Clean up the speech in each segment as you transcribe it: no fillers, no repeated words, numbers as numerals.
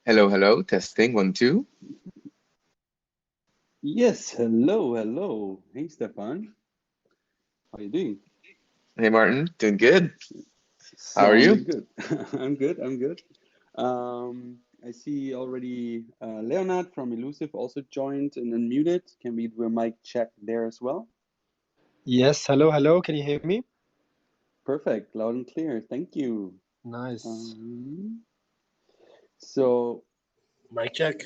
Hello, hello, testing one, two. Yes, hello, hello. Hey, Stefan. How you doing? Hey, Martin, doing good. How are you? Sounding good. I'm good. I see already Leonard from Elusive also joined and unmuted. Can we do a mic check there as well? Yes, hello, hello. Can you hear me? Perfect, loud and clear. Thank you. Nice. Um, so, Mic check.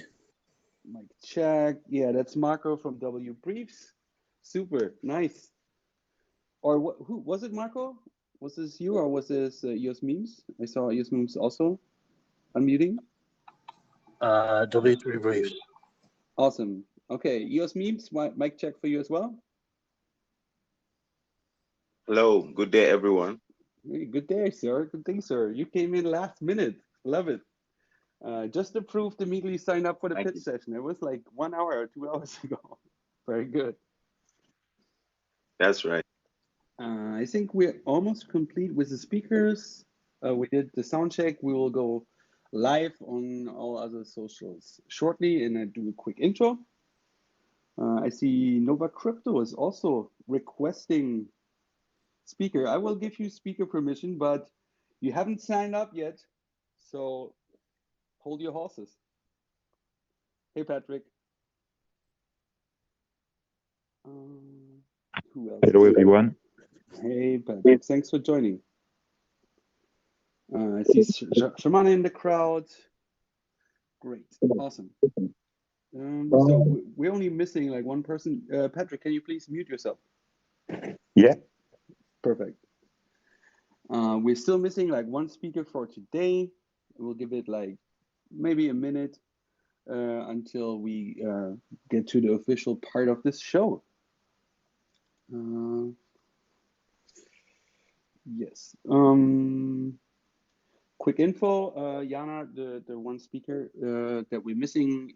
mic check. Yeah, that's Marco from W Briefs. Super, nice. Or what? Who was it, Marco? Was this you or was this EOS Memes? I saw EOS Memes also unmuting. W3 Briefs. Awesome. Okay, EOS Memes, mic check for you as well. Hello, good day, everyone. Hey, good day, sir. Good day, sir. You came in last minute. Love it. Just approved, immediately signed up for the Thank pitch you. session. It was like 1 hour or 2 hours ago. Very good. That's right. I think we're almost complete with the speakers. We did the sound check. We will go live on all other socials shortly and I do a quick intro. I see Nova Crypto is also requesting speaker. I will give you speaker permission, but you haven't signed up yet, so hold your horses. Hey, Patrick. Who else Hello, is here? everyone. Hey, Patrick. Thanks for joining. I see Shamana in the crowd. Great. Awesome. So we're only missing like one person. Patrick, can you please mute yourself? Yeah, Perfect. We're still missing like one speaker for today. We'll give it like maybe a minute until we get to the official part of this show. Yes. Quick info, Jana, the one speaker that we're missing,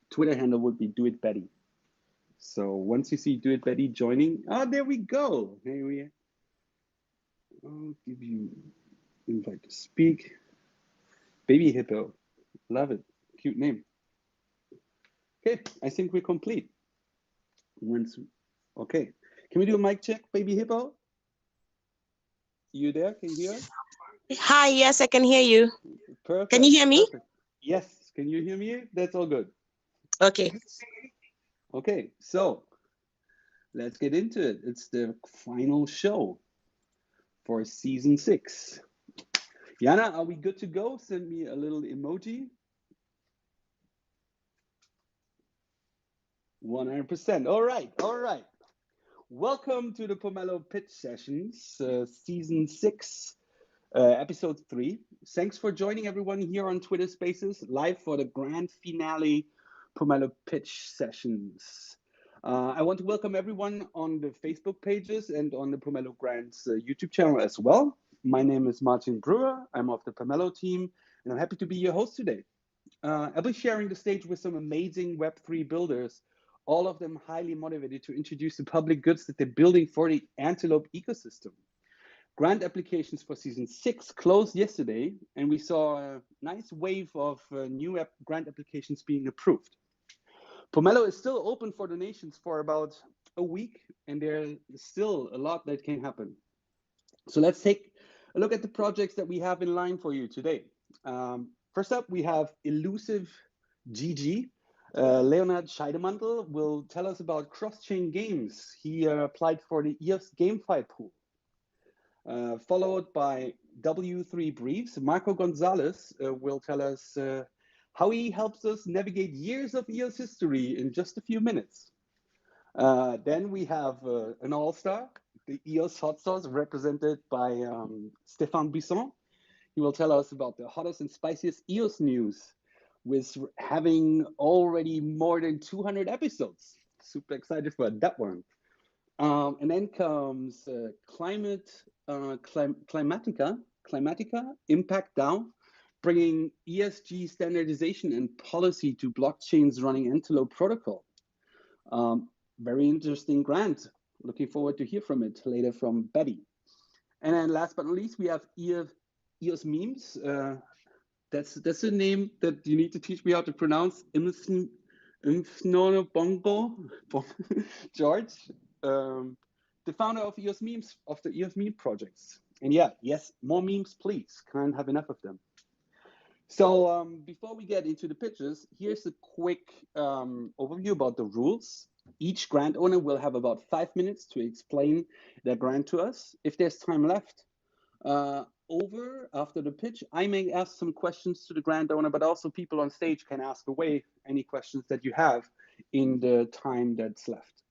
Twitter handle would be Do It Betty. So once you see Do It Betty joining, there we go. Hey, I'll give you invite to speak. Baby Hippo, love it, cute name. Okay, I think we're complete. Okay, can we do a mic check, Baby Hippo? You there? Can you hear us? Hi, yes, I can hear you. Perfect. Can you hear me? Perfect. Yes, can you hear me? That's all good. Okay. Okay, so let's get into it. It's the final show for season 6. Jana, are we good to go? Send me a little emoji. 100%. All right, all right. Welcome to the Pomelo Pitch Sessions, season 6, episode 3. Thanks for joining everyone here on Twitter Spaces, live for the grand finale Pomelo Pitch Sessions. I want to welcome everyone on the Facebook pages and on the Pomelo Grants YouTube channel as well. My name is Martin Brewer. I'm of the Pomelo team, and I'm happy to be your host today. I'll be sharing the stage with some amazing Web3 builders, all of them highly motivated to introduce the public goods that they're building for the Antelope ecosystem. Grant applications for season 6 closed yesterday, and we saw a nice wave of new grant applications being approved. Pomelo is still open for donations for about a week, and there's still a lot that can happen. So let's take a look at the projects that we have in line for you today. First up, we have Elusive GG. Leonard Scheidemantel will tell us about cross-chain games. He applied for the EOS GameFi pool. Followed by W3 Briefs. Marco Gonzalez will tell us how he helps us navigate years of EOS history in just a few minutes. Then we have an all-star, the EOS Hot Sauce, represented by Stéphane Buisson. He will tell us about the hottest and spiciest EOS news, with having already more than 200 episodes. Super excited for that one. And then comes Climatica Impact DAO, bringing ESG standardization and policy to blockchains running Antelope protocol. Very interesting grant. Looking forward to hear from it later from Betty. And then last but not least, we have EOS Memes, That's a name that you need to teach me how to pronounce. Bongo, George, the founder of EOS Memes, of the EOS Meme projects. And yeah, yes, more memes, please. Can't have enough of them. So before we get into the pitches, here's a quick overview about the rules. Each grant owner will have about 5 minutes to explain their grant to us. If there's time left, after the pitch, I may ask some questions to the grant owner, but also people on stage can ask away any questions that you have in the time that's left.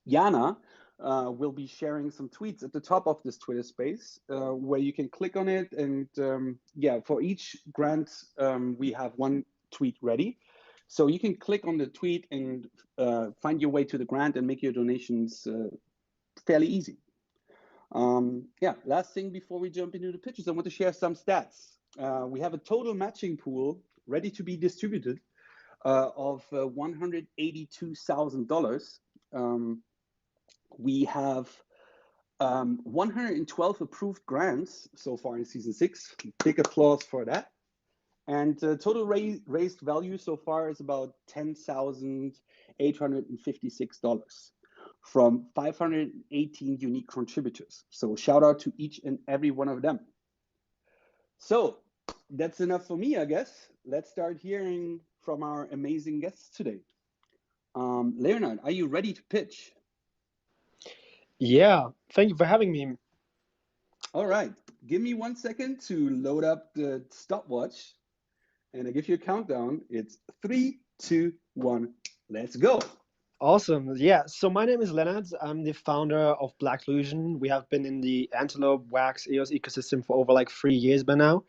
Jana will be sharing some tweets at the top of this Twitter space where you can click on it. And yeah, for each grant, we have one tweet ready. So you can click on the tweet and find your way to the grant and make your donations fairly easy. Yeah, last thing before we jump into the pitches, I want to share some stats. We have a total matching pool ready to be distributed of $182,000. We have 112 approved grants so far in season 6. Big applause for that. And total raised value so far is about $10,856 from 518 unique contributors. So shout out to each and every one of them. So that's enough for me, I guess. Let's start hearing from our amazing guests today. Leonard, are you ready to pitch? Yeah, thank you for having me. All right, give me 1 second to load up the stopwatch, and I give you a countdown. It's 3, 2, 1, let's go. Awesome. Yeah, so my name is Leonard. I'm the founder of Black Illusion. We have been in the Antelope Wax EOS ecosystem for over like 3 years by now.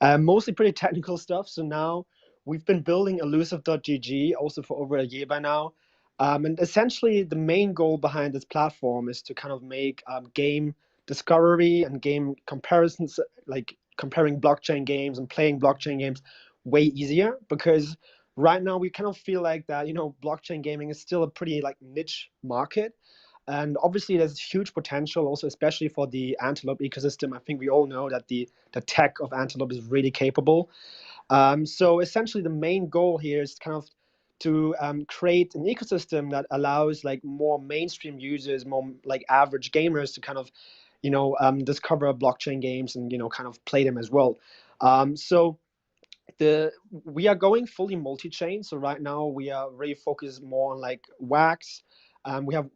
Mostly pretty technical stuff. So now we've been building elusive.gg also for over a year by now. And essentially the main goal behind this platform is to kind of make game discovery and game comparisons, like comparing blockchain games and playing blockchain games way easier, because right now we kind of feel like that, blockchain gaming is still a pretty like niche market. And obviously there's huge potential also, especially for the Antelope ecosystem. I think we all know that the tech of Antelope is really capable. So essentially the main goal here is kind of to create an ecosystem that allows like more mainstream users, more like average gamers to kind of, discover blockchain games and, kind of play them as well. So we are going fully multi-chain. So right now we are really focused more on like Wax. We have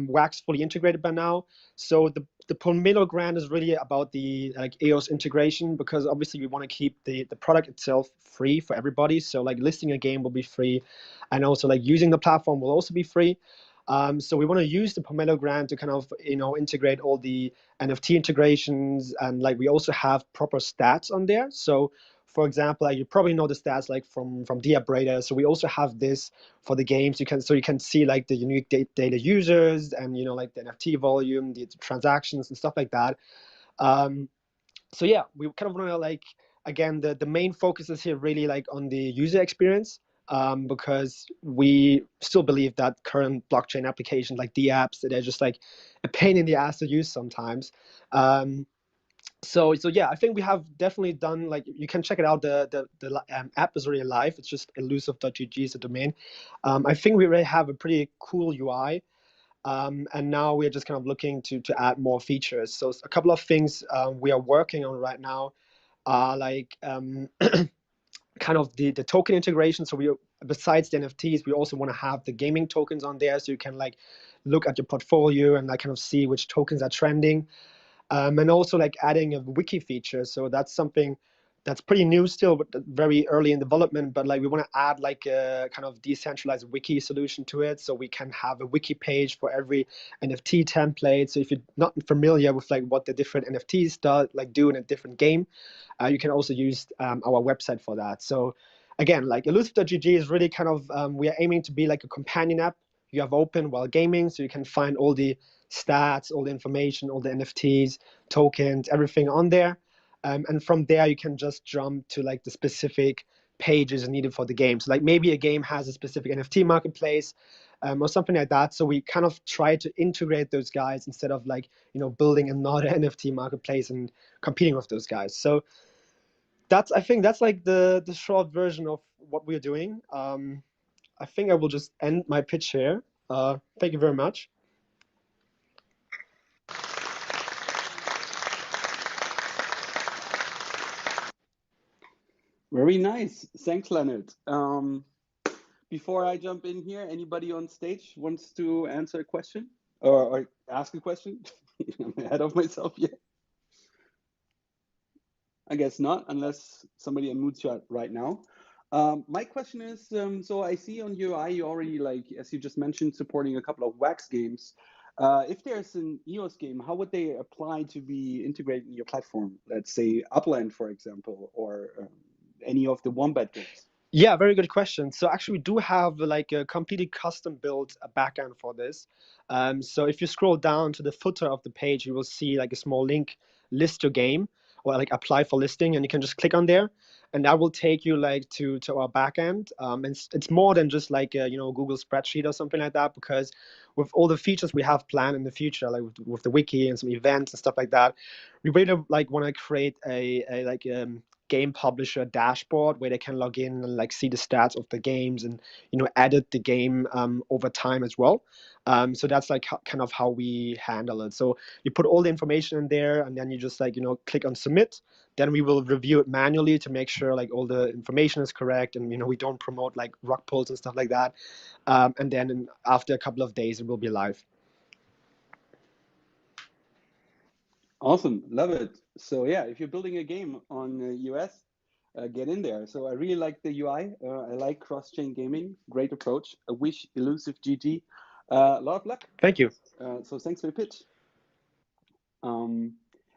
Wax fully integrated by now. So the Pomelo grant is really about the like EOS integration, because obviously we want to keep the product itself free for everybody. So like listing a game will be free, and also like using the platform will also be free. So we want to use the Pomelo grant to kind of integrate all the NFT integrations, and like we also have proper stats on there. So for example, like you probably know the stats like from Diabrata. So we also have this for the games. You can see like the unique data users and like the NFT volume, the transactions and stuff like that. So yeah, we kind of want to like, again, the main focus is here really like on the user experience, because we still believe that current blockchain applications like the apps, they're just like a pain in the ass to use sometimes. So yeah, I think we have definitely done, like, you can check it out. The app is already live. It's just elusive.gg is the domain. I think we already have a pretty cool UI. And now we're just kind of looking to add more features. So a couple of things we are working on right now are like kind of the token integration. So we, besides the NFTs, we also want to have the gaming tokens on there, so you can like look at your portfolio and like kind of see which tokens are trending. And also like adding a wiki feature. So that's something that's pretty new still, but very early in development. But like we want to add like a kind of decentralized wiki solution to it, so we can have a wiki page for every NFT template. So if you're not familiar with like what the different NFTs do in a different game, you can also use our website for that. So again, like elusive.gg is really kind of, we are aiming to be like a companion app you have open while gaming, so you can find all the stats, all the information, all the NFTs, tokens, everything on there. And from there, you can just jump to like the specific pages needed for the game. So like maybe a game has a specific NFT marketplace, or something like that. So we kind of try to integrate those guys instead of like, building another NFT marketplace and competing with those guys. So I think that's like the short version of what we're doing. I think I will just end my pitch here. Thank you very much. Very nice. Thanks, Leonard. Before I jump in here, anybody on stage wants to answer a question or ask a question? I'm ahead of myself here. I guess not, unless somebody unmutes you right now. My question is, so I see on UI you already, like, as you just mentioned, supporting a couple of Wax games. If there's an EOS game, how would they apply to be integrated in your platform? Let's say Upland, for example, or any of the Wombat games. Yeah, very good question. So actually, we do have like a completely custom built backend for this. So if you scroll down to the footer of the page, you will see like a small link, list your game, or like apply for listing, and you can just click on there, and that will take you like to our backend. And it's more than just like a, Google spreadsheet or something like that, because with all the features we have planned in the future, like with the wiki and some events and stuff like that, we really like want to create a like game publisher dashboard where they can log in and like see the stats of the games and edit the game over time as well. So that's like kind of how we handle it. So you put all the information in there, and then you just like click on submit. Then we will review it manually to make sure like all the information is correct, and we don't promote like rug pulls and stuff like that. And then after a couple of days, it will be live. Awesome, love it. So yeah, if you're building a game on US, get in there. So I really like the UI. I like cross-chain gaming. Great approach. I wish Elusive GG a lot of luck. Thank you. So thanks for the pitch.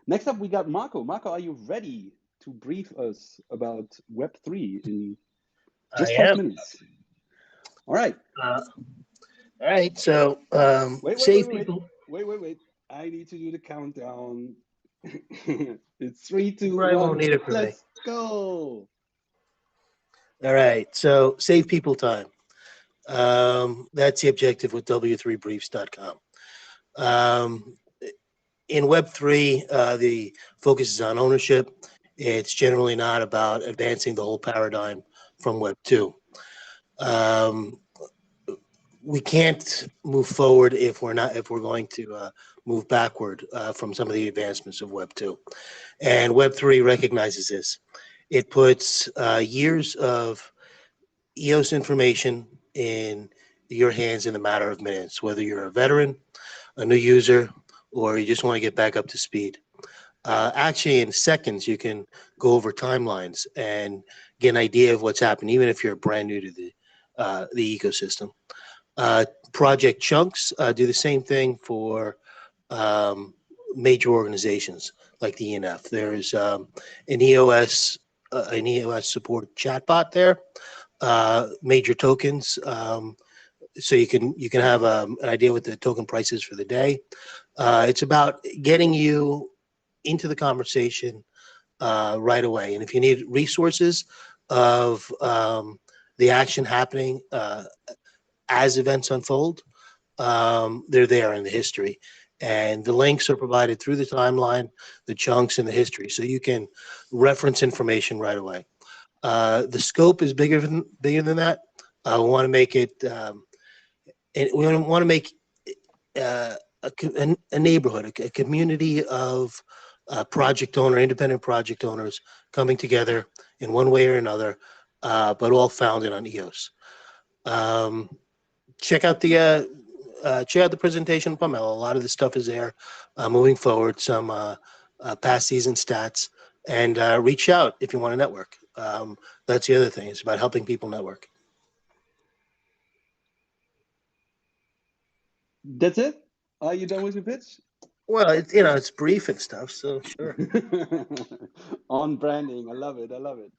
Next up, we got Marco. Marco, are you ready to brief us about Web3 in just 5 minutes? All right. All right. So Wait. I need to do the countdown. It's 3, 2, Brian 1. won't need it from me. Let's go. All right. So save people time. That's the objective with w3briefs.com. In Web3, the focus is on ownership. It's generally not about advancing the whole paradigm from Web2. We can't move forward if we're going to move backward from some of the advancements of Web2. And Web3 recognizes this. It puts years of EOS information in your hands in a matter of minutes, whether you're a veteran, a new user, or you just want to get back up to speed. Actually, in seconds, you can go over timelines and get an idea of what's happened, even if you're brand new to the ecosystem. Project chunks do the same thing for major organizations like the ENF. There's an EOS support chatbot there. Major tokens, so you can have an idea what the token price is for the day. It's about getting you into the conversation right away. And if you need resources of the action happening as events unfold, they're there in the history. And the links are provided through the timeline, the chunks, and the history. So you can reference information right away. The scope is bigger than that. We want to make it, we want to make a neighborhood, a community of independent project owners coming together in one way or another, but all founded on EOS. Check out the presentation, Pomelo. A lot of the stuff is there. Moving forward, some past season stats, and reach out if you want to network. That's the other thing. It's about helping people network. That's it? Are you done with your pitch? Well, it's brief and stuff, so sure. On branding, I love it.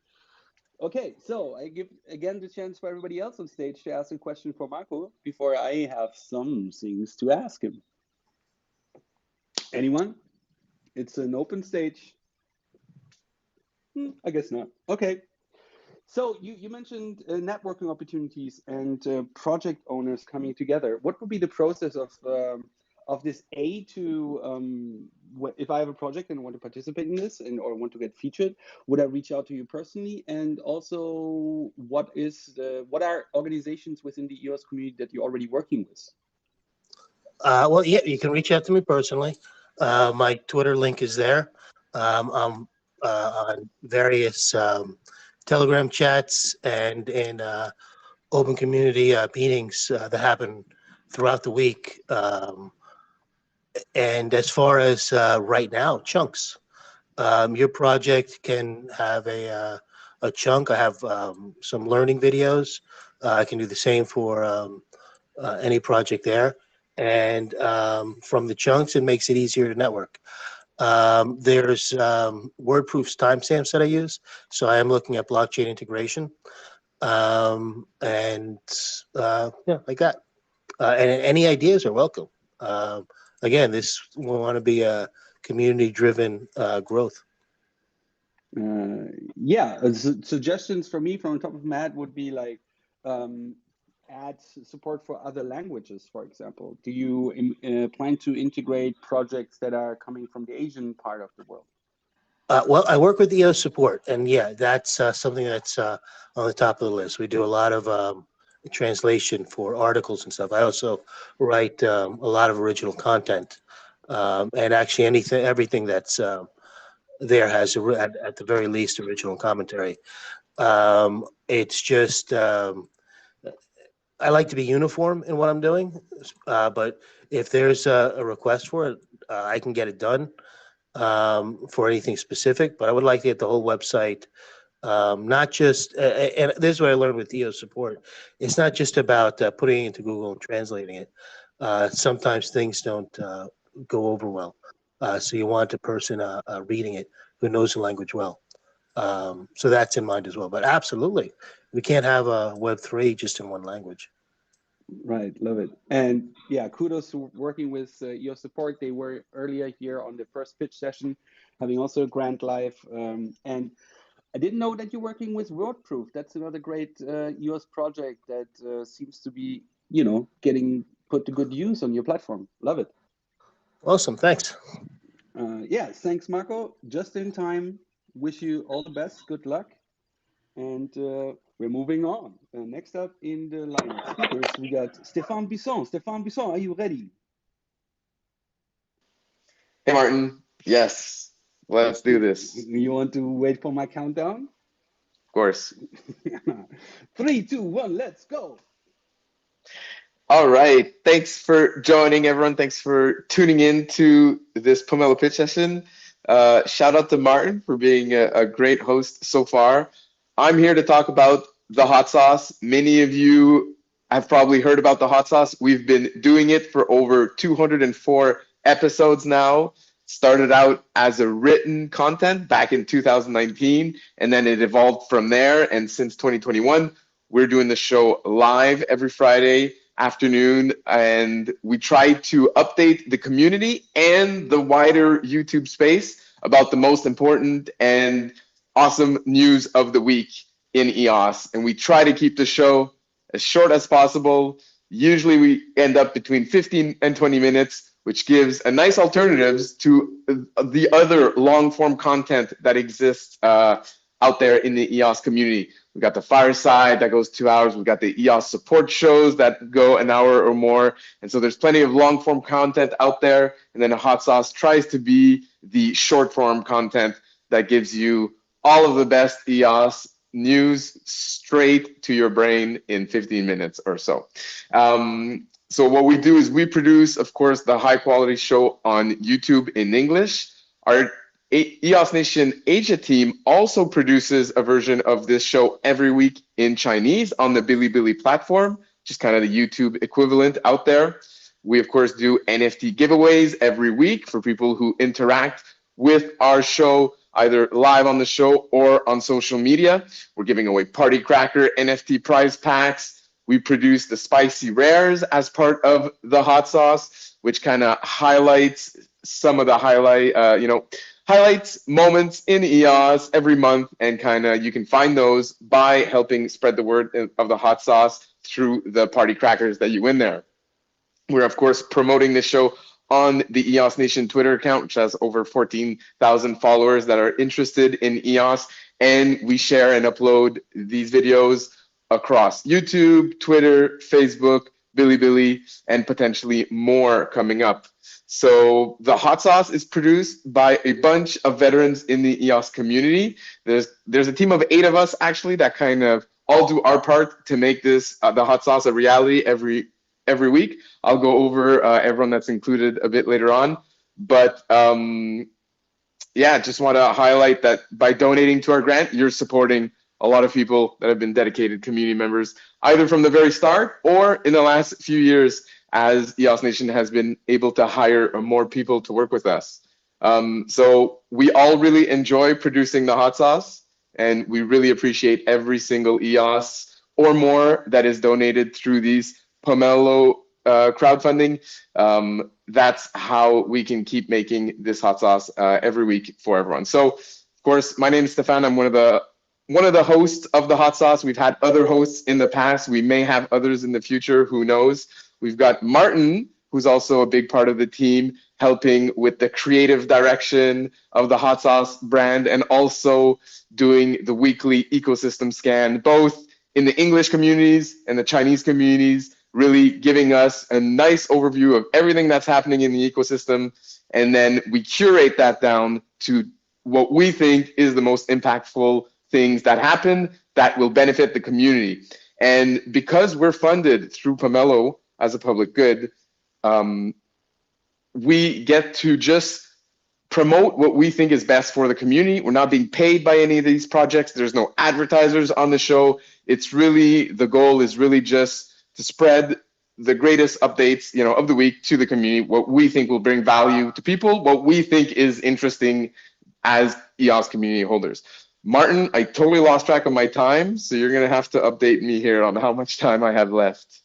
Okay, so I give again the chance for everybody else on stage to ask a question for Marco before I have some things to ask him. Anyone? It's an open stage. I guess not. Okay. So you mentioned networking opportunities and project owners coming together. What would be the process of this A to if I have a project and want to participate in this and or want to get featured, would I reach out to you personally? And also, what are organizations within the EOS community that you're already working with? Well, yeah, you can reach out to me personally. My Twitter link is there. I'm on various Telegram chats and in open community meetings that happen throughout the week. And as far as right now, chunks. Your project can have a chunk. I have some learning videos. I can do the same for any project there. And from the chunks, it makes it easier to network. There's WordProof's timestamps that I use. So I am looking at blockchain integration. And yeah, like that. And any ideas are welcome. Again, we want to be a community-driven growth. Yeah, suggestions for me from the top of my head would be like add support for other languages, for example. Do you plan to integrate projects that are coming from the Asian part of the world? Well, I work with EOS support, and yeah, that's something that's on the top of the list. We do a lot of translation for articles and stuff. I also write a lot of original content, and actually everything that's there has at the very least original commentary. It's just I like to be uniform in what I'm doing, but if there's a request for it, I can get it done for anything specific. But I would like to get the whole website, not just. And this is what I learned with EO support. It's not just about putting it into Google and translating it. Sometimes things don't go over well, so you want a person reading it who knows the language well. So that's in mind as well. But absolutely, we can't have a Web3 just in one language. Right, love it. And yeah, kudos to working with your support. They were earlier here on the first pitch session, having also a grant live. And I didn't know that you're working with WordProof. That's another great EOS project that seems to be, getting put to good use on your platform. Love it. Awesome, thanks. Yeah, thanks, Marco. Just in time. Wish you all the best. Good luck. And we're moving on. Next up in the line of speakers, we got Stéphane Bisson. Stéphane Bisson, are you ready? Hey, Martin. Yes, let's do this. Of You want to wait for my countdown? course. 3, 2, 1, let's go. All right. Thanks for joining, everyone. Thanks for tuning in to this Pomelo pitch session. Shout out to Martin for being a great host so far. I'm here to talk about the hot sauce. Many of you have probably heard about the hot sauce. We've been doing it for over 204 episodes now. Started out as a written content back in 2019, and then it evolved from there. And since 2021, we're doing the show live every Friday afternoon, and we try to update the community and the wider YouTube space about the most important and awesome news of the week in EOS. And we try to keep the show as short as possible. Usually we end up between 15 and 20 minutes, which gives a nice alternatives to the other long form content that exists out there in the EOS community. We got the fireside that goes 2 hours. We've got the EOS support shows that go an hour or more. And so there's plenty of long form content out there. And then a hot sauce tries to be the short form content that gives you all of the best EOS news straight to your brain in 15 minutes or so. So what we do is we produce, of course, the high quality show on YouTube in English. Our EOS Nation Asia team also produces a version of this show every week in Chinese on the Bilibili platform, which is kind of the YouTube equivalent out there. We, of course, do NFT giveaways every week for people who interact with our show, either live on the show or on social media. We're giving away Party Cracker NFT prize packs. We produce the Spicy Rares as part of the hot sauce, which kind of highlights some of the highlights moments in EOS every month, and kind of you can find those by helping spread the word of the hot sauce through the party crackers that you win there. We're, of course, promoting this show on the EOS Nation Twitter account, which has over 14,000 followers that are interested in EOS. And we share and upload these videos across YouTube, Twitter, Facebook, Bilibili, and potentially more coming up. So the hot sauce is produced by a bunch of veterans in the EOS community. There's a team of 8 of us actually that kind of all do our part to make this the hot sauce a reality every week. I'll go over everyone that's included a bit later on, but yeah, just want to highlight that by donating to our grant, you're supporting a lot of people that have been dedicated community members, either from the very start or in the last few years, as EOS Nation has been able to hire more people to work with us. So we all really enjoy producing the hot sauce, and we really appreciate every single EOS or more that is donated through these Pomelo crowdfunding. That's how we can keep making this hot sauce every week for everyone. So, of course, my name is Stefan. I'm one of the hosts of the hot sauce. We've had other hosts in the past. We may have others in the future. Who knows? We've got Martin, who's also a big part of the team, helping with the creative direction of the hot sauce brand and also doing the weekly ecosystem scan, both in the English communities and the Chinese communities, really giving us a nice overview of everything that's happening in the ecosystem. And then we curate that down to what we think is the most impactful things that happen that will benefit the community. And because we're funded through Pomelo as a public good, we get to just promote what we think is best for the community. We're not being paid by any of these projects. There's no advertisers on the show. It's really, the goal is really just to spread the greatest updates, of the week to the community, what we think will bring value to people, what we think is interesting as EOS community holders. Martin, I totally lost track of my time, so you're going to have to update me here on how much time I have left.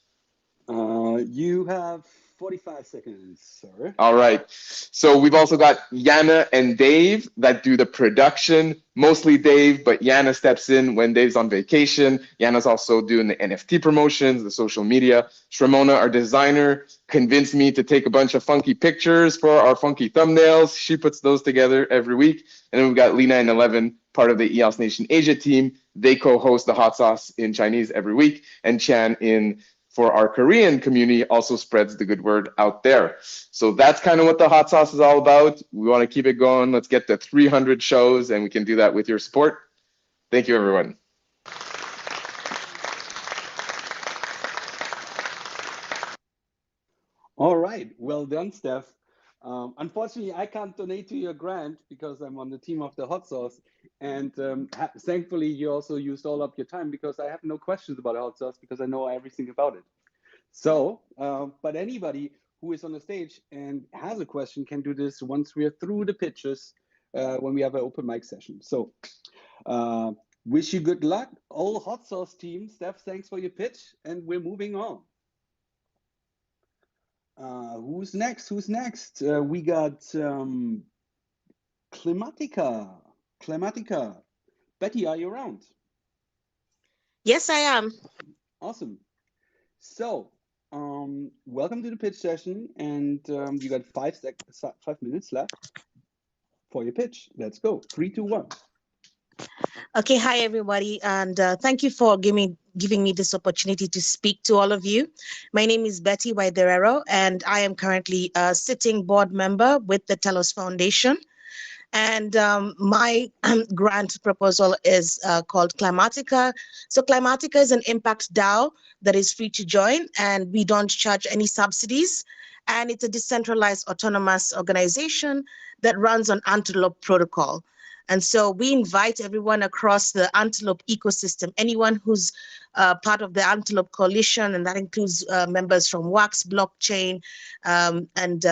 You have 45 seconds, sir. All right. So we've also got Yana and Dave that do the production, mostly Dave, but Yana steps in when Dave's on vacation. Yana's also doing the NFT promotions, the social media. Shramona, our designer, convinced me to take a bunch of funky pictures for our funky thumbnails. She puts those together every week. And then we've got Lena and 11, part of the EOS Nation Asia team. They co-host the hot sauce in Chinese every week. And Chan for our Korean community also spreads the good word out there. So that's kind of what the hot sauce is all about. We want to keep it going. Let's get to 300 shows, and we can do that with your support. Thank you, everyone. All right, well done, Steph. Unfortunately, I can't donate to your grant because I'm on the team of the hot sauce. And thankfully, you also used all up your time because I have no questions about hot sauce because I know everything about it. So, but anybody who is on the stage and has a question can do this once we are through the pitches when we have an open mic session. So, wish you good luck, all hot sauce team. Steph, thanks for your pitch, and we're moving on. Who's next? Who's next? We got Climatica. Climatica. Betty, are you around? Yes, I am. Awesome. So, welcome to the pitch session, and you got 5 minutes left for your pitch. Let's go. 3, 2, 1. Okay, hi everybody, and thank you for giving me this opportunity to speak to all of you. My name is Betty Waiderero, and I am currently a sitting board member with the Telos Foundation. And my grant proposal is called Climatica. So Climatica is an impact DAO that is free to join, and we don't charge any subsidies. And it's a decentralized autonomous organization that runs on Antelope protocol. And so we invite everyone across the Antelope ecosystem, anyone who's part of the Antelope Coalition, and that includes members from Wax Blockchain and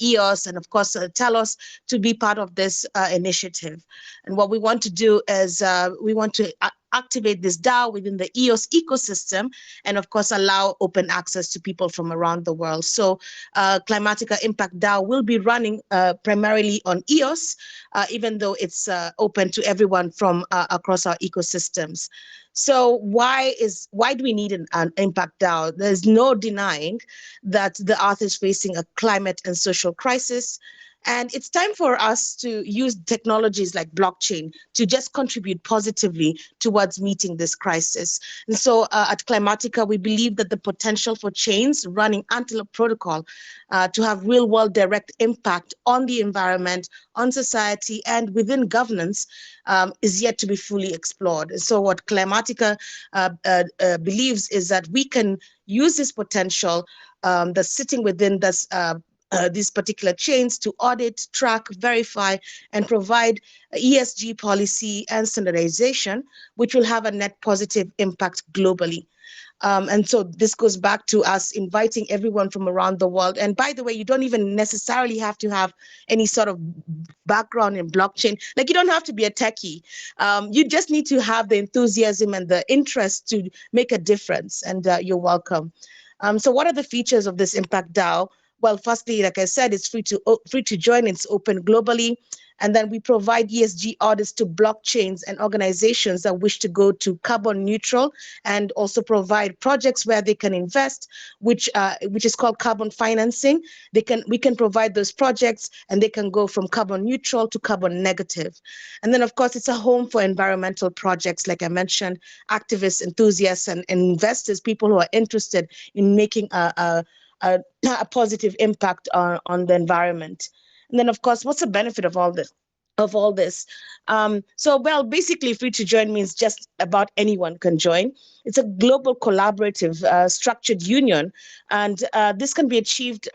EOS, and of course Telos, to be part of this initiative. And what we want to do is we want to activate this DAO within the EOS ecosystem, and of course allow open access to people from around the world. So Climatica Impact DAO will be running primarily on EOS, even though it's open to everyone from across our ecosystems. So why do we need an impact DAO? There's no denying that the earth is facing a climate and social crisis. And it's time for us to use technologies like blockchain to just contribute positively towards meeting this crisis. And so at Climatica, we believe that the potential for chains running Antelope Protocol to have real world direct impact on the environment, on society, and within governance is yet to be fully explored. So what Climatica believes is that we can use this potential that's sitting within this these particular chains to audit, track, verify, and provide ESG policy and standardization, which will have a net positive impact globally. And so this goes back to us inviting everyone from around the world. And by the way, you don't even necessarily have to have any sort of background in blockchain. Like, you don't have to be a techie. You just need to have the enthusiasm and the interest to make a difference. And you're welcome. So what are the features of this Impact DAO? Well, firstly, like I said, it's free to join. It's open globally. And then we provide ESG audits to blockchains and organizations that wish to go to carbon neutral, and also provide projects where they can invest, which is called carbon financing. We can provide those projects, and they can go from carbon neutral to carbon negative. And then, of course, it's a home for environmental projects, like I mentioned, activists, enthusiasts, and investors, people who are interested in making a positive impact on the environment. And then, of course, what's the benefit of all this? Well, basically, free to join means just about anyone can join. It's a global collaborative structured union, and this can be achieved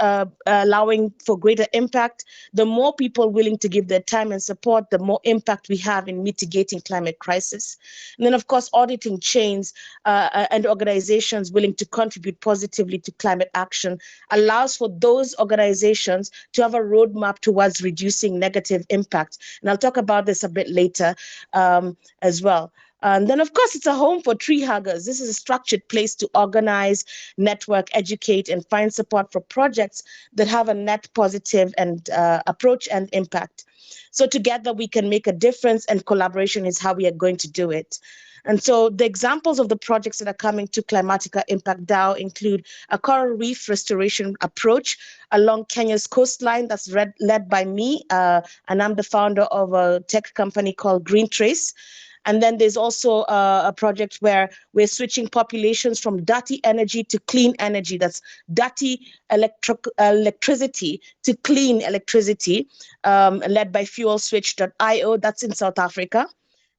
allowing for greater impact. The more people willing to give their time and support, the more impact we have in mitigating climate crisis. And then, of course, auditing chains and organizations willing to contribute positively to climate action allows for those organizations to have a roadmap towards reducing negative impact. And I'll talk about this a bit later as well. And then, of course, it's a home for tree huggers. This is a structured place to organize, network, educate, and find support for projects that have a net positive and approach and impact. So together we can make a difference, and collaboration is how we are going to do it. And so the examples of the projects that are coming to Climatica Impact DAO include a coral reef restoration approach along Kenya's coastline that's led by me, and I'm the founder of a tech company called Green Trace. And then there's also a project where we're switching populations from dirty energy to clean energy. That's dirty electricity to clean electricity, led by fuelswitch.io. That's in South Africa.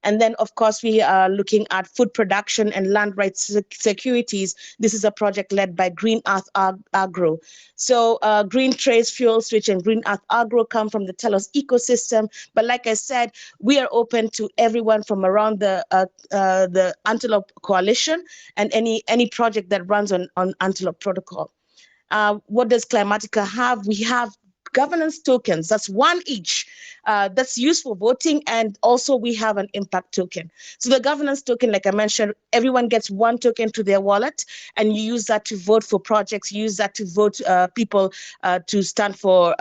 And then, of course, we are looking at food production and land rights securities. This is a project led by Green Earth Agro. So Green Trace, Fuel Switch, and Green Earth Agro come from the Telos ecosystem. But like I said, we are open to everyone from around the Antelope Coalition and any project that runs on Antelope Protocol. What does Climatica have? We have governance tokens. That's one each. That's used for voting, and also we have an impact token. So the governance token, like I mentioned, everyone gets one token to their wallet, and you use that to vote for projects, you use that to vote people to stand for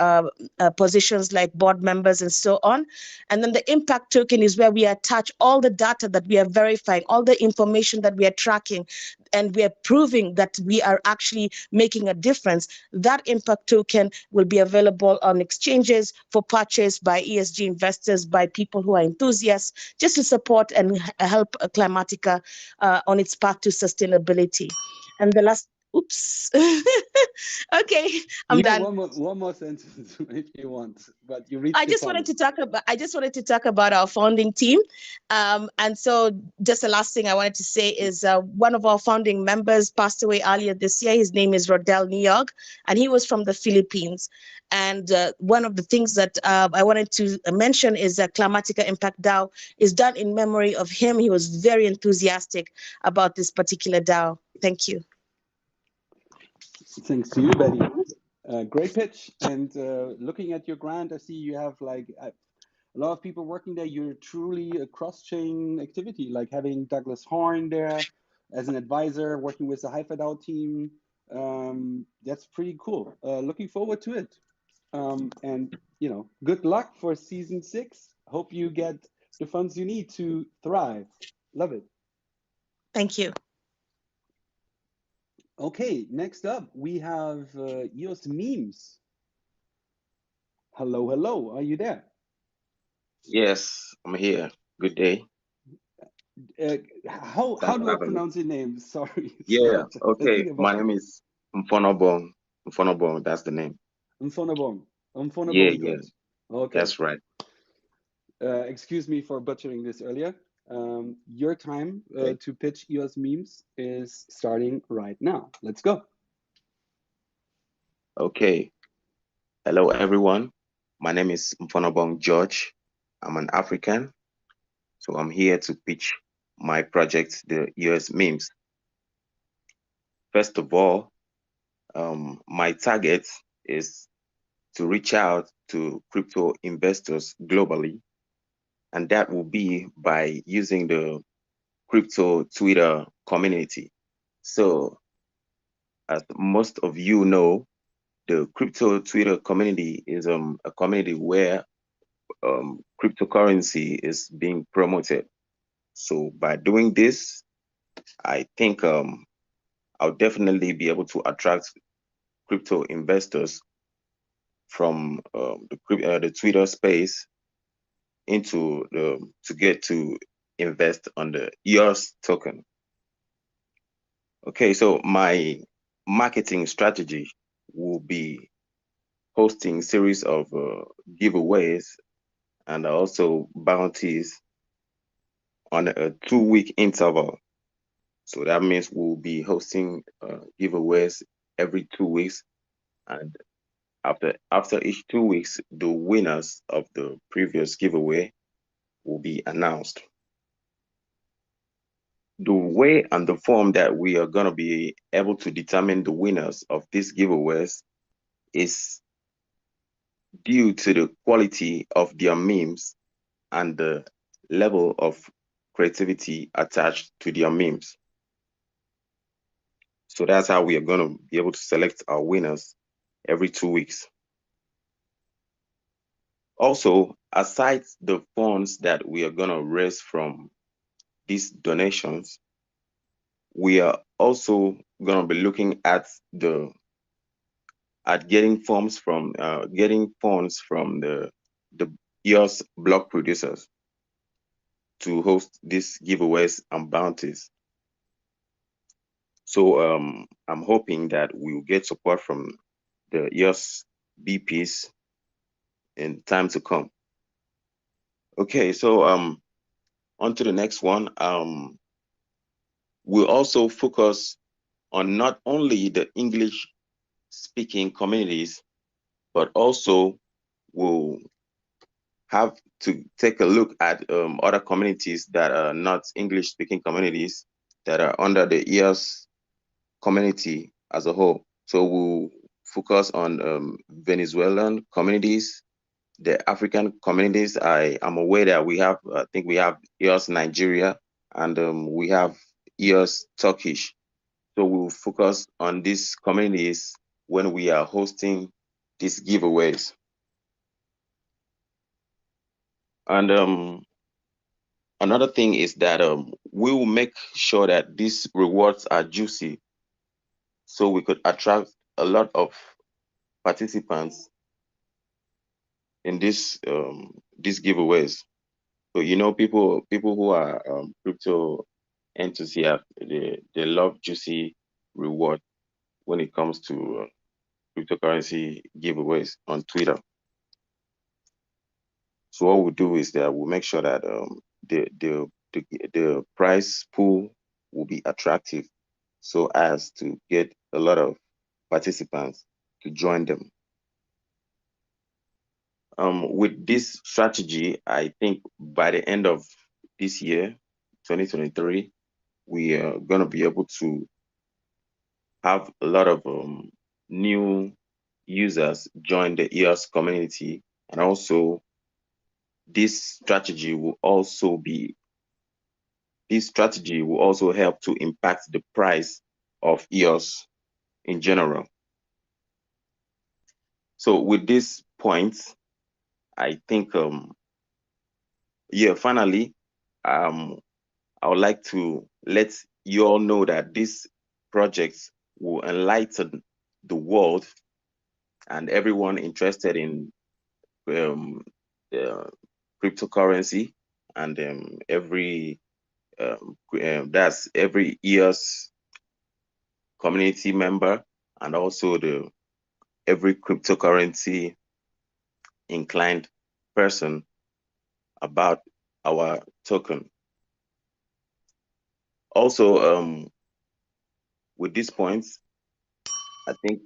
positions like board members and so on. And then the impact token is where we attach all the data that we are verifying, all the information that we are tracking, and we are proving that we are actually making a difference. That impact token will be available on exchanges for purchase by ESG investors, by people who are enthusiasts, just to support and help Climatica on its path to sustainability. And the last, oops, okay, I'm done. One more sentence if you want, but you reached I just wanted to talk about our founding team, and so just the last thing I wanted to say is one of our founding members passed away earlier this year. His name is Rodel Niog, and he was from the Philippines. And one of the things that I wanted to mention is that Climatica Impact DAO is done in memory of him. He was very enthusiastic about this particular DAO. Thank you. Thanks to you, Betty. Great pitch. And looking at your grant, I see you have like a lot of people working there. You're truly a cross-chain activity, like having Douglas Horn there as an advisor, working with the HiFiDAO team. That's pretty cool. Looking forward to it. And good luck for season 6. Hope you get the funds you need to thrive. Love it. Thank you. Okay, next up we have EOS Memes. Hello, hello. Are you there? Yes, I'm here. Good day. Uh, how Thanks do for I having me. pronounce your name? Sorry, Yeah, I okay. think I My butchered name it. is Mfonobong. Mfonobong, that's the name. Mfonabong. Yeah, Mfonabong yeah, good. Okay. that's right. Excuse me for butchering this earlier. Your time Okay. to pitch EOS Memes is starting right now. Let's go. Okay. Hello, everyone. My name is Mfonobong George. I'm an African, so I'm here to pitch my project, the US Memes. First of all, my target is to reach out to crypto investors globally, and that will be by using the crypto Twitter community. So, as most of you know, the crypto Twitter community is a community where cryptocurrency is being promoted. So, by doing this, I think I'll definitely be able to attract crypto investors from the Twitter space into the to get to invest on the EOS token. Okay, so my marketing strategy will be hosting series of giveaways and also bounties on a 2 week interval. So that means we'll be hosting giveaways every 2 weeks, and after each 2 weeks, the winners of the previous giveaway will be announced. The way and the form that we are going to be able to determine the winners of these giveaways is due to the quality of their memes and the level of creativity attached to their memes. So that's how we are going to be able to select our winners every 2 weeks. Also, aside the funds that we are going to raise from these donations, we are also going to be looking at the getting funds from the EOS block producers to host these giveaways and bounties. So I'm hoping that we will get support from the EOS BPs in time to come. Okay, so on to the next one. We'll also focus on not only the English speaking communities, but also we'll have to take a look at other communities that are not English speaking communities that are under the EOS community as a whole. So we'll focus on Venezuelan communities, the African communities. I am aware that I think we have EOS Nigeria, and we have EOS Turkish. So we'll focus on these communities when we are hosting these giveaways. And another thing is that we will make sure that these rewards are juicy so we could attract a lot of participants in these giveaways. So people who are crypto enthusiasts, they love juicy reward when it comes to cryptocurrency giveaways on Twitter. So what we'll do is that we'll make sure that the price pool will be attractive so as to get a lot of participants to join them. With this strategy, I think by the end of this year, 2023, we are going to be able to have a lot of new users join the EOS community, and also this strategy will also be this strategy will also help to impact the price of EOS in general. So with this point, I think finally, I would like to let you all know that these projects will enlighten the world and everyone interested in um, uh, cryptocurrency and that's every year's community member and also the every cryptocurrency inclined person about our token. Also, with these points, I think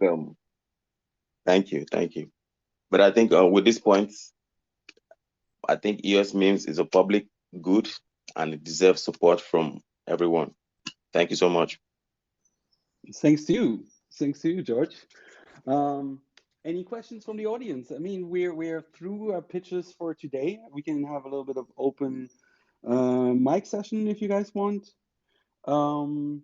thank you. But I think with these points, I think EOS memes is a public good and it deserves support from everyone. Thank you so much. Thanks to you. Thanks to you, George. Um, any questions from the audience? I mean, we're through our pitches for today. We can have a little bit of open mic session if you guys want. Um,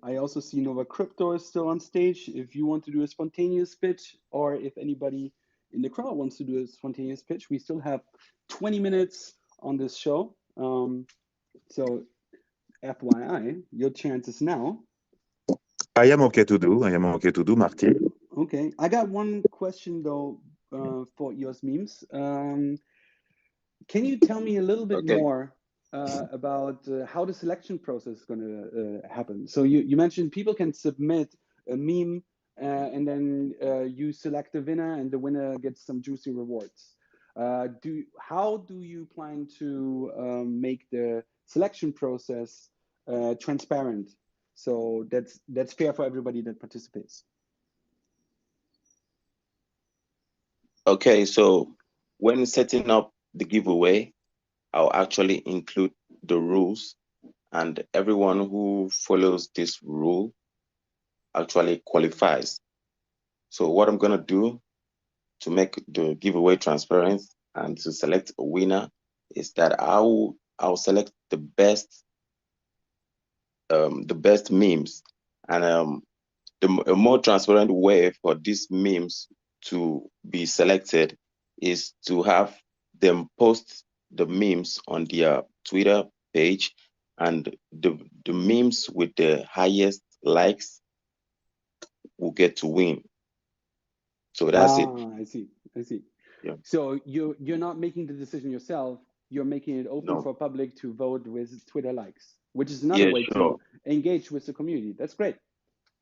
I also see Nova Crypto is still on stage. If you want to do a spontaneous pitch, or if anybody in the crowd wants to do a spontaneous pitch, we still have 20 minutes on this show. So FYI, your chance is now. I am okay to do. I am okay to do, Martin. Okay, I got one question though for EOS memes. Can you tell me a little bit Okay. more about how the selection process is going to happen? So you mentioned people can submit a meme and then you select the winner and the winner gets some juicy rewards. How do you plan to make the selection process transparent so that's fair for everybody that participates? Okay, so when setting up the giveaway, I'll actually include the rules, and everyone who follows this rule actually qualifies. So what I'm gonna do to make the giveaway transparent and to select a winner is that I'll select the best memes, and a more transparent way for these memes to be selected is to have them post the memes on their Twitter page, and the memes with the highest likes will get to win. So that's it. I see. I see. Yeah. So you're not making the decision yourself. You're making it open No. for public to vote with Twitter likes, which is another Yeah, way sure. to engage with the community. That's great.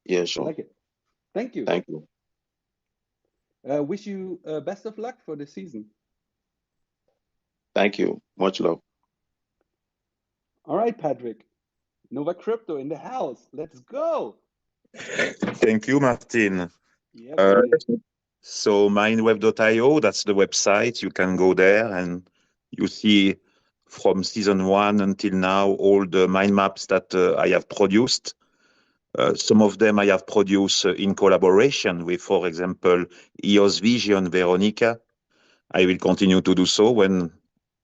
Yeah, I sure. like it. Thank you. Thank you. Wish you best of luck for the season. Thank you. Much love. All right, Patrick. Nova Crypto in the house. Let's go. Thank you, Martin. Yeah, Uh, buddy. so mindweb.io, that's the website. You can go there and you see from season 1 until now all the mind maps that I have produced. Some of them I have produced in collaboration with, for example, EOS Vision Veronica. I will continue to do so when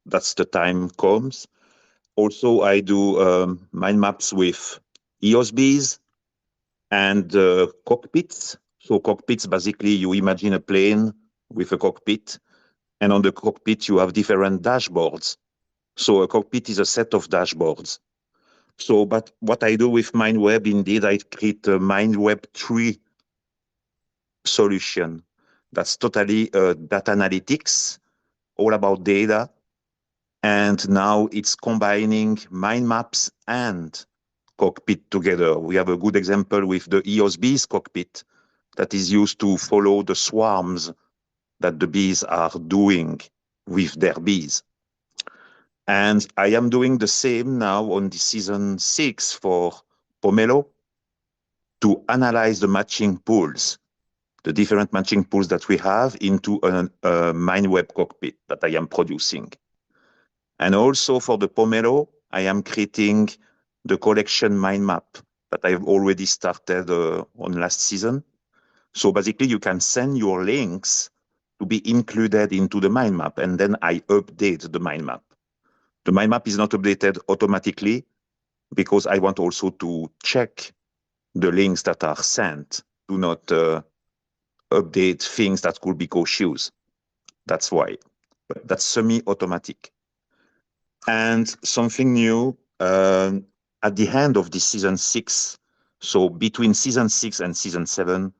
that's the time comes. Also, I do mind maps with EOS Bees and cockpits. So cockpits, basically, you imagine a plane with a cockpit, and on the cockpit, you have different dashboards. So a cockpit is a set of dashboards. So, but what I do with MindWeb, indeed, I create a MindWeb 3 solution. That's totally data analytics, all about data. And now it's combining mind maps and cockpit together. We have a good example with the EOS bees cockpit that is used to follow the swarms that the bees are doing with their bees. And I am doing the same now on the season 6 for Pomelo to analyze the matching pools, the different matching pools that we have into a MindWeb cockpit that I am producing. And also for the Pomelo, I am creating the collection mind map that I've already started on last season. So basically, you can send your links to be included into the mind map, and then I update the mind map. The mind map is not updated automatically because I want also to check the links that are sent. Do not update things that could be cautious. That's why. But that's semi-automatic. And something new at the end of this season 6, so between season 6 and season 7,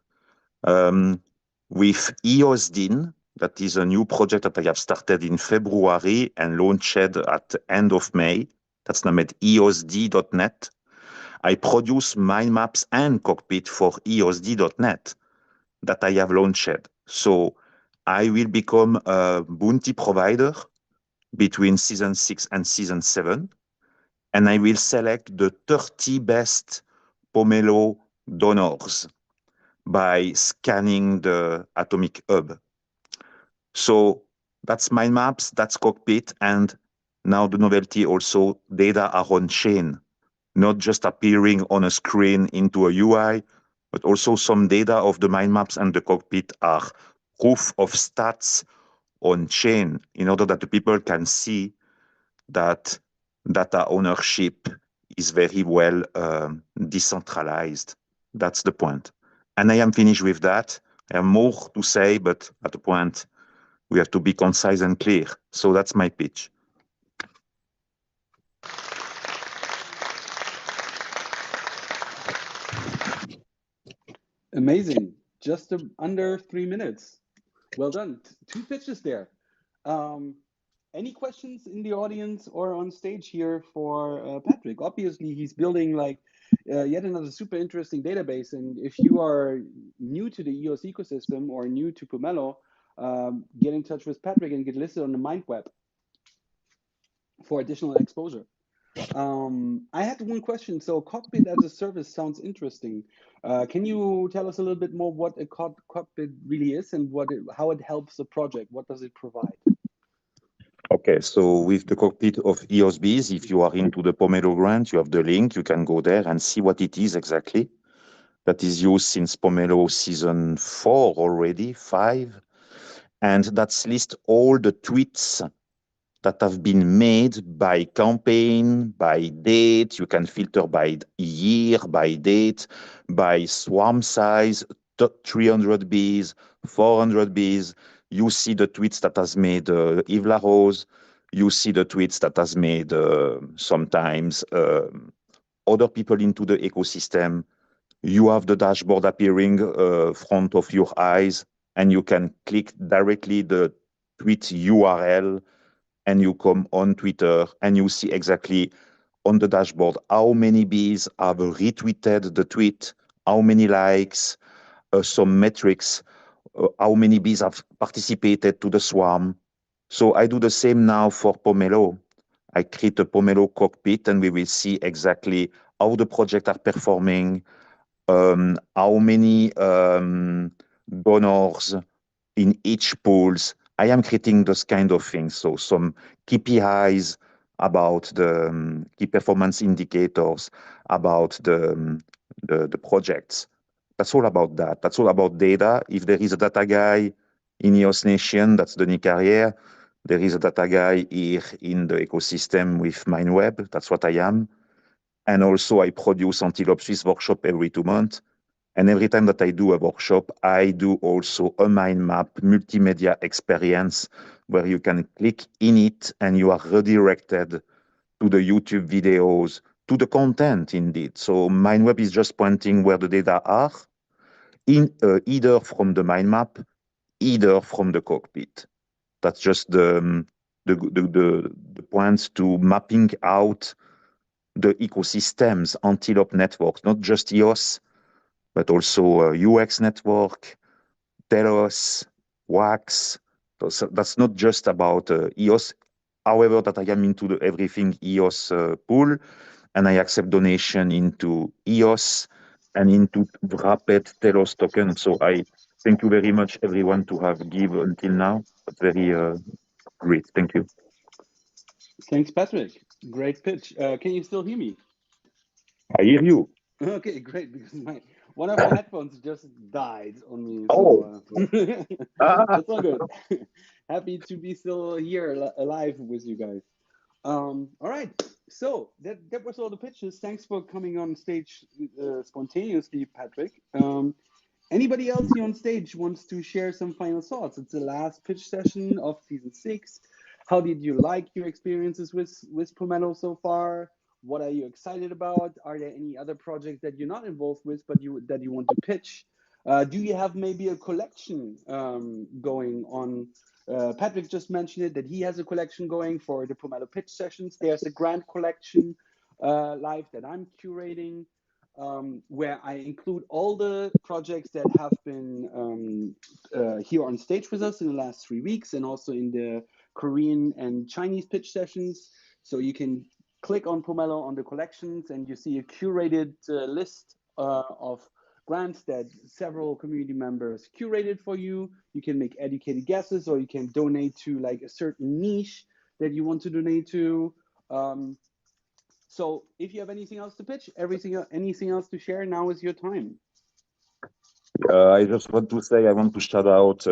with EOSDIN, that is a new project that I have started in February and launched at the end of May. That's named EOSD.net. I produce mind maps and cockpit for EOSD.net that I have launched. So I will become a bounty provider between season 6 and season 7, and I will select the 30 best Pomelo donors by scanning the atomic hub. So that's mind maps, that's cockpit, and now the novelty also, data are on chain, not just appearing on a screen into a UI, but also some data of the mind maps and the cockpit are proof of stats on chain in order that the people can see that data ownership is very well decentralized. That's the point. And I am finished with that. I have more to say, but at the point, we have to be concise and clear. So that's my pitch. Amazing. Just under 3 minutes. Well done. Two pitches there. Any questions in the audience or on stage here for Patrick? Obviously, he's building like yet another super interesting database. And if you are new to the EOS ecosystem or new to Pomelo, get in touch with Patrick and get listed on the MindWeb for additional exposure. I had one question. So cockpit as a service sounds interesting. Can you tell us a little bit more what a cockpit really is and how it helps the project? What does it provide? Okay, so with the cockpit of EOSBs, if you are into the Pomelo grant, you have the link. You can go there and see what it is exactly. That is used since Pomelo season 4 already, 5. And that's list all the tweets that have been made by campaign, by date. You can filter by year, by date, by swarm size, 300 bees, 400 bees. You see the tweets that has made Yves Larose. You see the tweets that has made sometimes other people into the ecosystem. You have the dashboard appearing front of your eyes, and you can click directly the tweet URL and you come on Twitter and you see exactly on the dashboard how many bees have retweeted the tweet, how many likes, some metrics, how many bees have participated to the swarm. So I do the same now for Pomelo. I create a Pomelo cockpit and we will see exactly how the project are performing, how many donors in each pools. I am creating those kind of things. So some KPIs about the key performance indicators, about the projects. That's all about that. That's all about data. If there is a data guy in EOS Nation, that's Denis Carrière. There is a data guy here in the ecosystem with MindWeb. That's what I am. And also I produce Antelope Swiss workshop every 2 months. And every time that I do a workshop, I do also a mind map multimedia experience where you can click in it and you are redirected to the YouTube videos, to the content indeed. So MindWeb is just pointing where the data are, either from the mind map, either from the cockpit. That's just the points to mapping out the ecosystems, Antelope networks, not just EOS, but also UX network, Telos, Wax. So that's not just about EOS. However, that I am into the everything EOS pool, and I accept donation into EOS and into wrapped Telos token. So I thank you very much, everyone, to have given until now. That's very great. Thank you. Thanks, Patrick. Great pitch. Can you still hear me? I hear you. Okay, great. Because One of my headphones just died on me, Oh, so ah, that's all good. Happy to be still here alive with you guys. All right, so that was all the pitches. Thanks for coming on stage spontaneously, Patrick. Anybody else here on stage wants to share some final thoughts? It's the last pitch session of season 6. How did you like your experiences with Pomelo so far? What are you excited about? Are there any other projects that you're not involved with but you want to pitch? Do you have maybe a collection going on? Patrick just mentioned it that he has a collection going for the Pomelo pitch sessions. There's a grand collection live that I'm curating where I include all the projects that have been here on stage with us in the last 3 weeks and also in the Korean and Chinese pitch sessions. So you can click on Pomelo on the collections and you see a curated list of grants that several community members curated for you. You can make educated guesses or you can donate to like a certain niche that you want to donate to. So if you have anything else to pitch, anything else to share, now is your time. I just want to say I want to shout out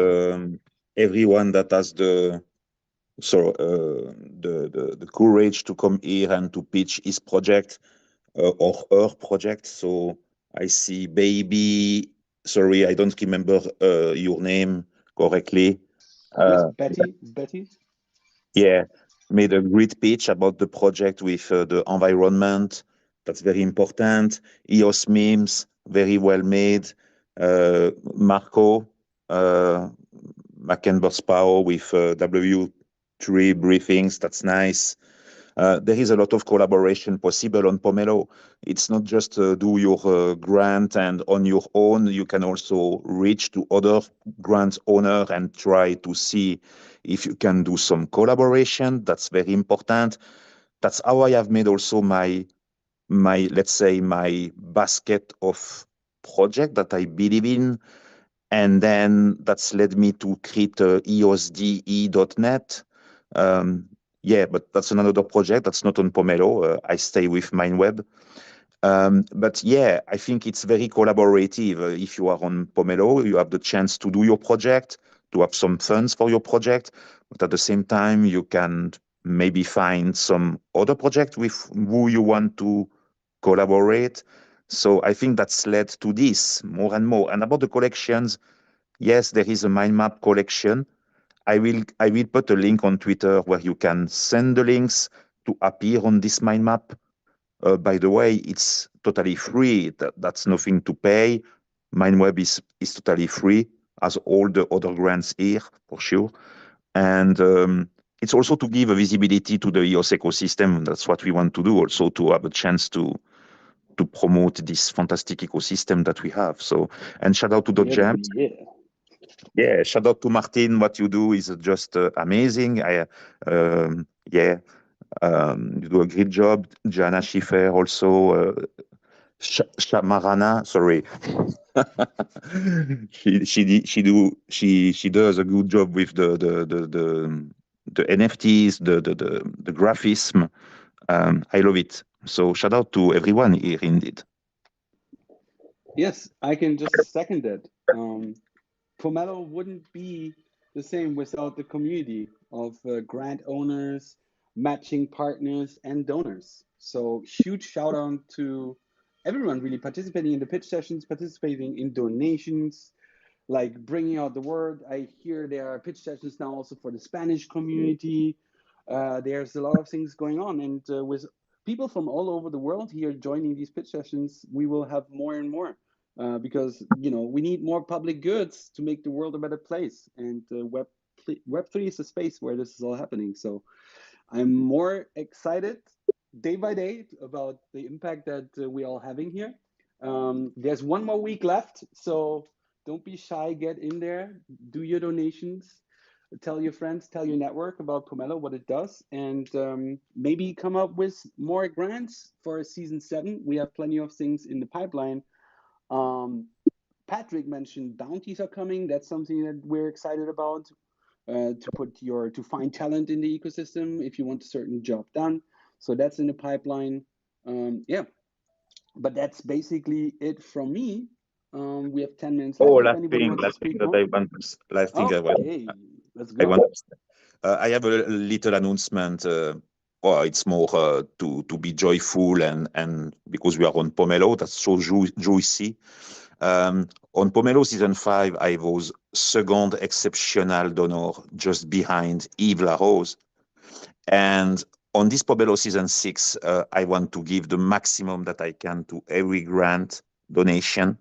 everyone that has the courage to come here and to pitch his project or her project. So I see baby. Sorry, I don't remember your name correctly. Yes, Uh, Betty. yeah, made a great pitch about the project with the environment. That's very important. EOS memes, very well made. Marco Mackenbospow with W3 briefings. That's nice. There is a lot of collaboration possible on Pomelo. It's not just do your grant and on your own. You can also reach to other grant owner and try to see if you can do some collaboration. That's very important. That's how I have made also my let's say my basket of project that I believe in, and then that's led me to create eosde.net. Yeah, but that's another project that's not on Pomelo. I stay with MindWeb. But yeah, I think it's very collaborative. If you are on Pomelo, you have the chance to do your project, to have some funds for your project, but at the same time, you can maybe find some other project with who you want to collaborate. So I think that's led to this more and more. And about the collections, yes, there is a mind map collection. I will put a link on Twitter where you can send the links to appear on this mind map. By the way, it's totally free. That's nothing to pay. MindWeb is totally free, as all the other grants here, for sure. And it's also to give a visibility to the EOS ecosystem. That's what we want to do, also to have a chance to promote this fantastic ecosystem that we have. So, and shout out to the Yeah, baby, Jams. yeah. Yeah, shout out to Martin. What you do is just amazing. Yeah, you do a great job. Jana Schiffer also. Shamarana, sorry, she does a good job with the NFTs, the graphism. I love it. So shout out to everyone here, indeed. Yes, I can just second that. Pomelo wouldn't be the same without the community of grant owners, matching partners, and donors. So huge shout out to everyone really participating in the pitch sessions, participating in donations, like bringing out the word. I hear there are pitch sessions now also for the Spanish community. There's a lot of things going on, and with people from all over the world here joining these pitch sessions, we will have more and more because we need more public goods to make the world a better place. And Web3 is a space where this is all happening. So I'm more excited day by day about the impact that we are having here. There's one more week left, so don't be shy. Get in there, do your donations, tell your friends, tell your network about Pomelo, what it does, and maybe come up with more grants for season 7. We have plenty of things in the pipeline. Um, Patrick mentioned bounties are coming. That's something that we're excited about. To find talent in the ecosystem if you want a certain job done. So that's in the pipeline. Yeah, but that's basically it from me. We have 10 minutes Oh, left. If last anybody thing, wants to last thing speak that more. I want, last thing Okay, let's I go. want. I have a little announcement. Well, it's more to be joyful and because we are on Pomelo, that's so juicy. On Pomelo season 5, I was second exceptional donor, just behind Yves Larose. And on this Pomelo season 6, I want to give the maximum that I can to every grant donation.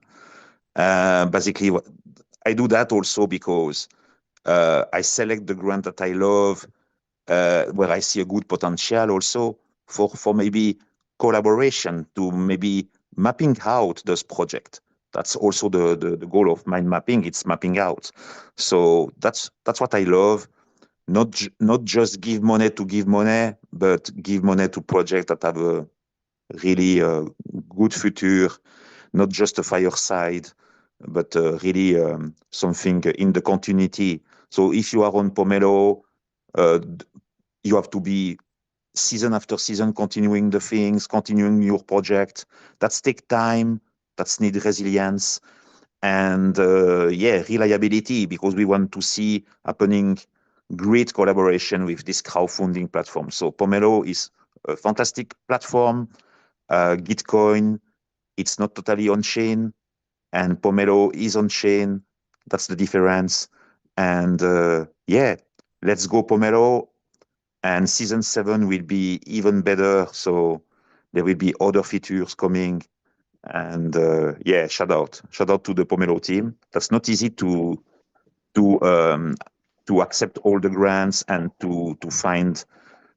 Basically, I do that also because I select the grant that I love, where I see a good potential also for maybe collaboration to maybe mapping out this project. That's also the goal of mind mapping. It's mapping out. So that's what I love. Not just give money, but give money to projects that have a really good future, not just a fireside, but really something in the continuity. So if you are on Pomelo, uh, you have to be season after season continuing the things, continuing your project. That's take time. That's need resilience and reliability because we want to see happening great collaboration with this crowdfunding platform. So Pomelo is a fantastic platform. Gitcoin, it's not totally on chain, and Pomelo is on chain. That's the difference. And let's go Pomelo. And season 7 will be even better. So there will be other features coming. And shout out to the Pomelo team. That's not easy to um, to accept all the grants and to find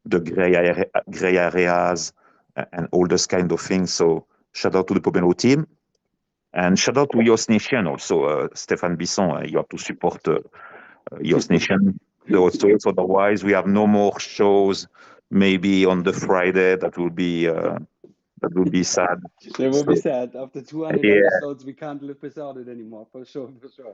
the gray areas and all those kind of things. So shout out to the Pomelo team and shout out to Yos Nation also. Stéphane Bisson, you have to support Yos Nation. So otherwise, we have no more shows. Maybe on the Friday, that will be sad. It will So, be sad. After 200 yeah, episodes, we can't live without it anymore, for sure, for sure.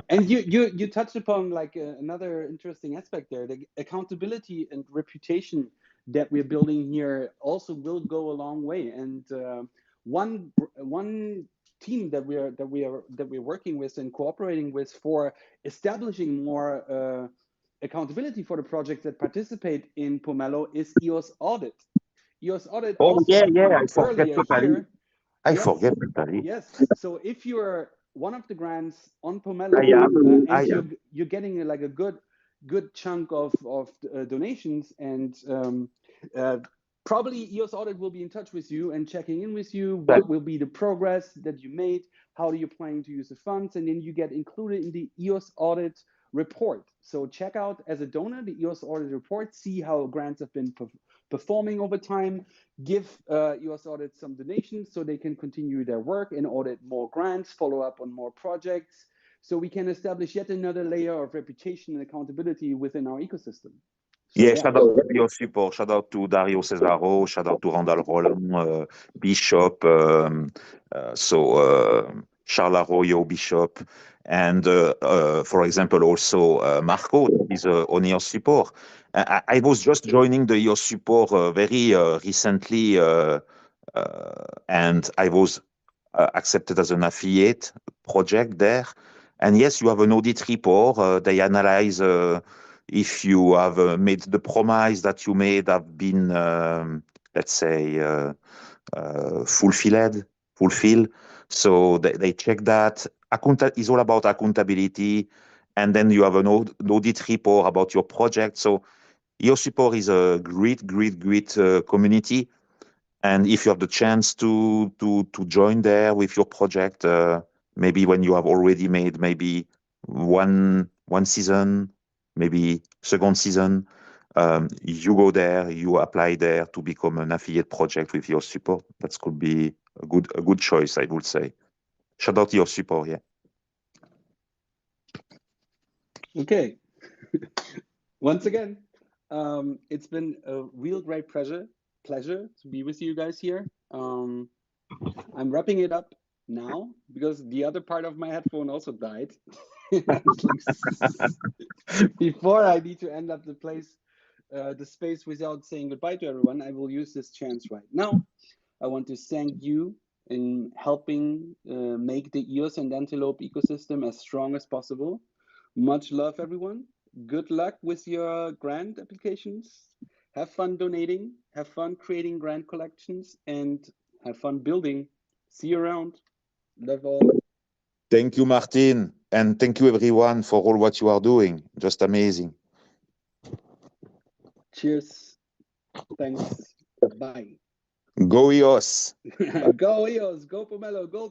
And you touched upon like another interesting aspect there, the accountability and reputation that we're building here also will go a long way. And one team that we're working with and cooperating with for establishing more accountability for the projects that participate in Pomelo is EOS Audit. EOS Audit oh also yeah, yeah, appeared I forget earlier totally. here. I Yes, forget totally. yes. So if you're one of the grants on I Pomelo am. I and you're am. you're getting like a good chunk of donations and uh, probably EOS Audit will be in touch with you and checking in with you. But What will be the progress that you made? How do you plan to use the funds? And then you get included in the EOS Audit report. So check out as a donor the EOS Audit report. See how grants have been performing over time. Give EOS Audit some donations so they can continue their work and audit more grants, follow up on more projects, so we can establish yet another layer of reputation and accountability within our ecosystem. So yeah, yeah. shout out to your support. Shout out to Dario Cesaro. Shout out to Randall Roland, Bishop. Charles Arroyo, Bishop. And for example, also Marco is on your support. I was just joining the your support very recently, and I was accepted as an affiliate project there. And yes, you have an audit report. They analyze if you have made the promise that you made have been, let's say, fulfilled. So they check that. Is all about accountability. And then you have an audit report about your project. So your support is a great community. And if you have the chance to join there with your project, maybe when you have already made maybe one season, maybe second season, you go there, you apply there to become an affiliate project with your support. That could be a good choice, I would say. Shout out to your support, yeah. Okay. Once again, it's been a real great pleasure to be with you guys here. I'm wrapping it up now because the other part of my headphone also died. It's like before I need to end up the space without saying goodbye to everyone, I will use this chance right now. I want to thank you, in helping make the EOS and Antelope ecosystem as strong as possible. Much love, everyone. Good luck with your grant applications. Have fun donating, have fun creating grant collections, and have fun building. See you around. Love all. Thank you, Martin, and thank you everyone for all what you are doing. Just amazing. Cheers. Thanks. Bye. Go EOS. Go EOS. Go Pomelo. Go